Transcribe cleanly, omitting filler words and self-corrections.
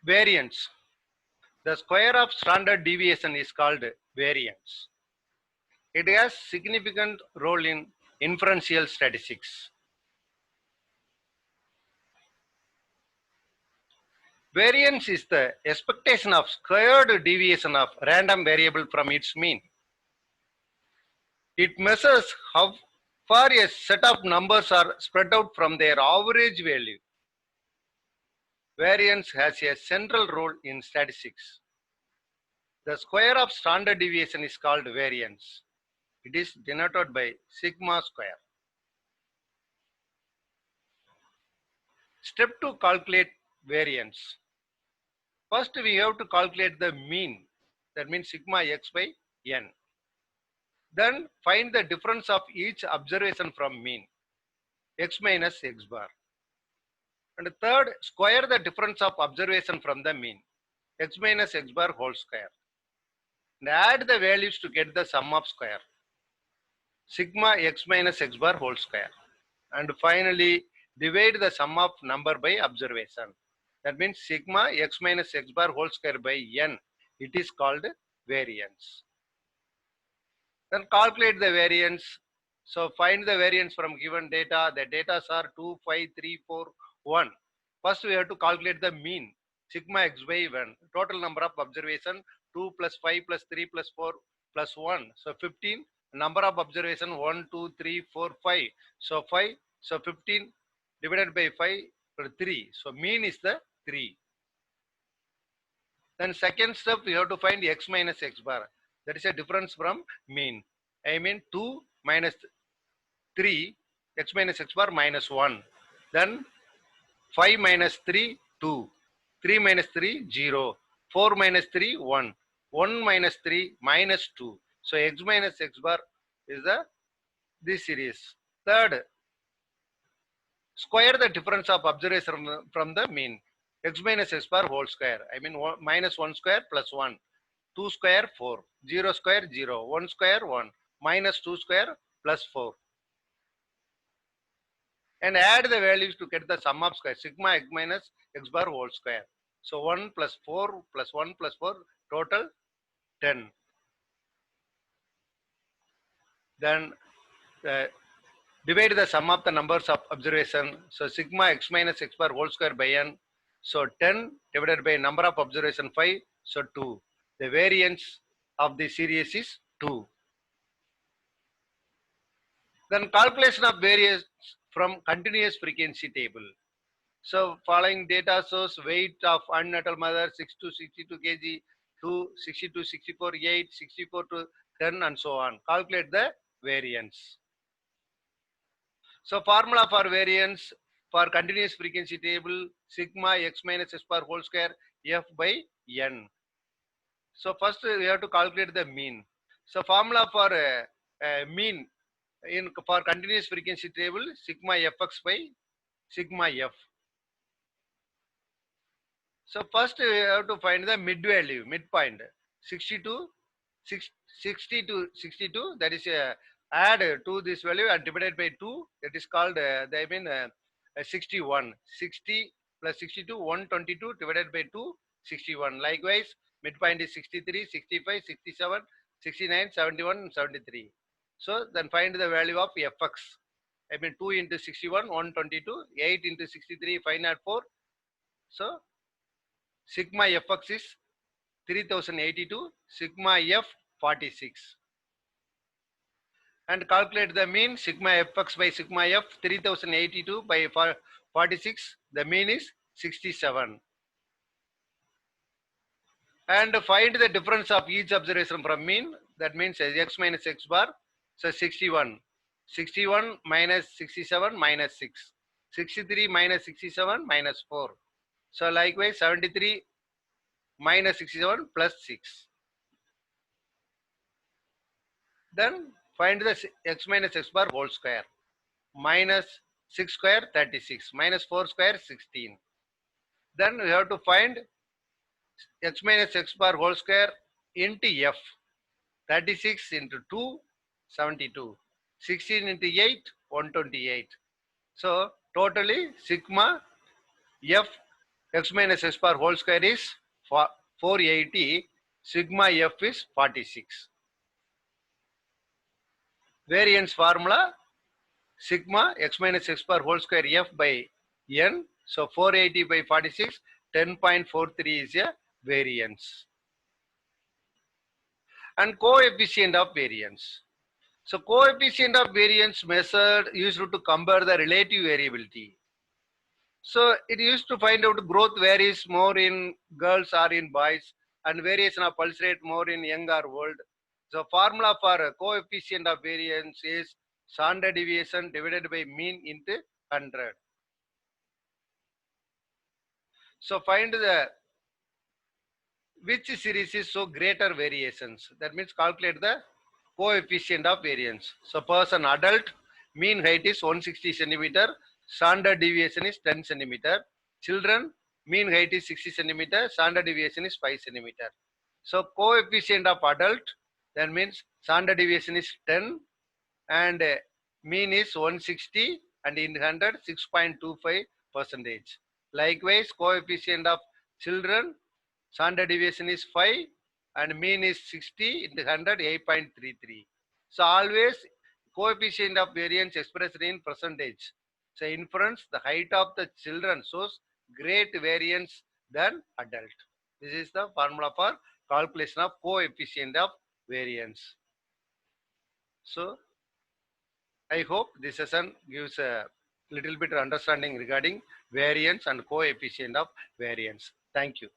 Variance. The square of standard deviation is called variance. It has significant role in inferential statistics. Variance is the expectation of squared deviation of random variable from its mean. It measures how far a set of numbers are spread out from their average value. Variance has a central role in statistics. The square of standard deviation is called variance. It is denoted by sigma square. Step to calculate variance. First, we have to calculate the mean. That means sigma x by n. Then find the difference of each observation from mean, x minus x bar. And third, square the difference of observation from the mean, x minus x bar whole square. And add the values to get the sum of square, sigma x minus x bar whole square. And finally, divide the sum of number by observation. That means sigma x minus x bar whole square by n. It is called variance. Then calculate the variance. So find the variance from given data. The data are 2, 5, 3, 4, 1. First we have to calculate the mean. Sigma x by 1. Total number of observation 2 plus 5 plus 3 plus 4 plus 1. So 15. Number of observation 1, 2, 3, 4, 5. So 5. So 15 divided by 5 for 3. So mean is the 3. Then second step we have to find x minus x bar. That is a difference from mean. I mean 2 minus 3, x minus x bar minus 1. Then 5 minus 3, 2. 3 minus 3, 0. 4 minus 3, 1. 1 minus 3, minus 2. So x minus x bar is this series. Third, square the difference of observation from the mean. X minus x bar whole square. I mean minus 1 square plus 1. 2 square 4, 0 square 0, 1 square 1, minus 2 square plus 4. And add the values to get the sum of square, sigma x minus x bar whole square. So 1 plus 4 plus 1 plus 4, total 10. Then divide the sum of the numbers of observation. So sigma x minus x bar whole square by n. So 10 divided by number of observation 5, so 2. The variance of the series is 2. Then calculation of variance from continuous frequency table. So following data shows weight of antenatal mother 6 to 62 kg, 2, 60 to 64, 8, 64 to 10 and so on. Calculate the variance. So formula for variance for continuous frequency table, sigma x minus s bar whole square f by n. So first we have to calculate the mean. So formula for mean for continuous frequency table, sigma fx by sigma f. So first we have to find the mid value, midpoint, 62, 62, that is add to this value and divided by 2, that is called 61. 60 plus 62, 122 divided by 2, 61. Likewise, midpoint is 63, 65, 67, 69, 71, 73. So then find the value of fx. I mean 2 into 61, 122, 8 into 63, 504. So sigma fx is 3082, sigma f 46. And calculate the mean, sigma fx by sigma f 3082 by 46, the mean is 67. And find the difference of each observation from mean, that means x minus x bar, so 61. 61 minus 67 minus 6. 63 minus 67 minus 4. So likewise 73 minus 67 plus 6. Then find the x minus x bar whole square. Minus 6 square 36. Minus 4 square 16. Then we have to find x minus x bar whole square into f. 36 into 2, 72. 16 into 8, 128. So totally sigma f x minus x bar whole square is 480, sigma f is 46. Variance formula, sigma x minus x bar whole square f by n. So 480 by 46, 10.43 is a variance. And coefficient of variance. So coefficient of variance method used to compare the relative variability. So it used to find out growth varies more in girls or in boys, and variation of pulse rate more in young or old. The formula for coefficient of variance is standard deviation divided by mean into 100. So find the which series is so greater variations. That means calculate the coefficient of variance. Suppose an adult mean height is 160 centimeter, standard deviation is 10 centimeter. Children mean height is 60 centimeter, standard deviation is 5 centimeter. So coefficient of adult, that means standard deviation is 10 and mean is 160 and in 100 6.25 percentage. Likewise, coefficient of children, standard deviation is 5 and mean is 60 into 100 8.33. So always coefficient of variance expressed in percentage. So inference, the height of the children shows great variance than adult. This is the formula for calculation of coefficient of variance. So I hope this session gives a little bit understanding regarding variance and coefficient of variance. Thank you.